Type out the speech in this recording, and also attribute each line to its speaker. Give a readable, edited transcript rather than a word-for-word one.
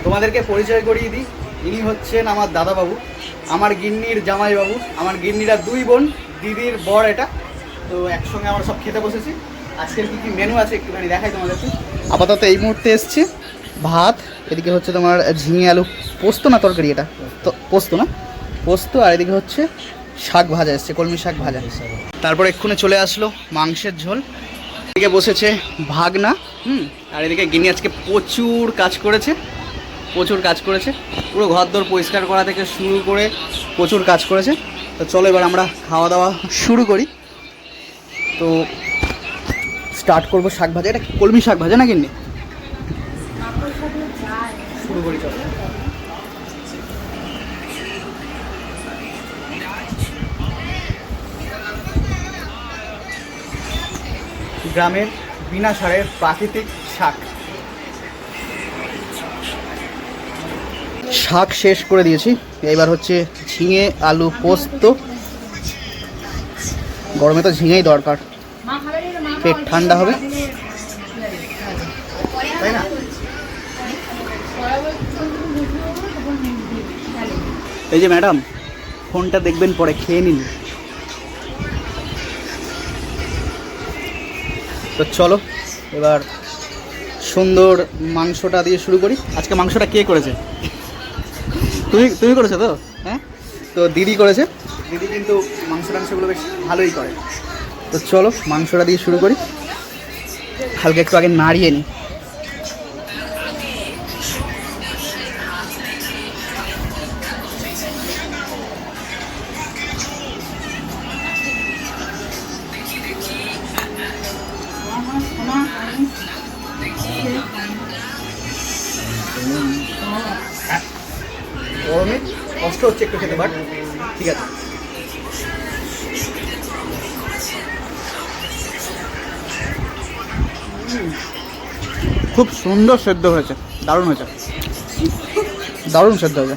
Speaker 1: তোমাদেরকে পরিচয় করিয়ে দিই, ইনি হচ্ছেন আমার দাদাবাবু, আমার গিন্নির জামাইবাবু, আমার গিন্নিরা 2 বোন, দিদির বর এটা। তো একসঙ্গে আমরা সব খেতে বসেছি। আজকের কী কী মেনু আছে একটুখানি দেখাই তোমাদেরকে। আপাতত এই মুহূর্তে এসছে ভাত, এদিকে হচ্ছে তোমার ঝিঙে আলু পোস্ত না তরকারি, এটা তো পোস্ত না, পোস্ত, আর এদিকে হচ্ছে শাক ভাজা এসছে, কলমি শাক ভাজা। তারপর এক্ষুনি চলে আসলো মাংসের ঝোল। এদিকে বসেছে ভাগনা, আর এদিকে গিনি আজকে প্রচুর কাজ করেছে, পুরো ঘরদোর পরিষ্কার করা থেকে শুরু করে প্রচুর কাজ করেছে। তো চলো এবার আমরা খাওয়া দাওয়া শুরু করি। তো স্টার্ট করবো শাক ভাজা, এটা কলমি শাক ভাজা না গিন্নি? শুরু করি চলো। গ্রামের বিনা সারের প্রাকৃতিক শাক শেষ করে দিয়েছি। এবার হচ্ছে ঝিঙে আলু পোস্ত। গরমে তো ঝিঙেই দরকার, পেট ঠান্ডা হবে, তাই না? এই যে ম্যাডাম, ফোনটা দেখবেন পরে, খেয়ে নিন। তো চলো এবার সুন্দর মাংসটা দিয়ে শুরু করি। আজকে মাংসটা কে করেছে? তুমি করেছো তো? হ্যাঁ, তো দিদি করেছে। দিদি কিন্তু মাংসগুলো বেশ ভালোই করে। তো চলো মাংসটা দিয়ে শুরু করি। হালকা একটু আগে নাড়িয়ে নিই। গরমে কষ্ট হচ্ছে একটু খেতে, বাট ঠিক আছে। খুব সুন্দর সেদ্ধ হয়েছে, দারুণ হয়েছে, দারুণ সেদ্ধ হয়েছে।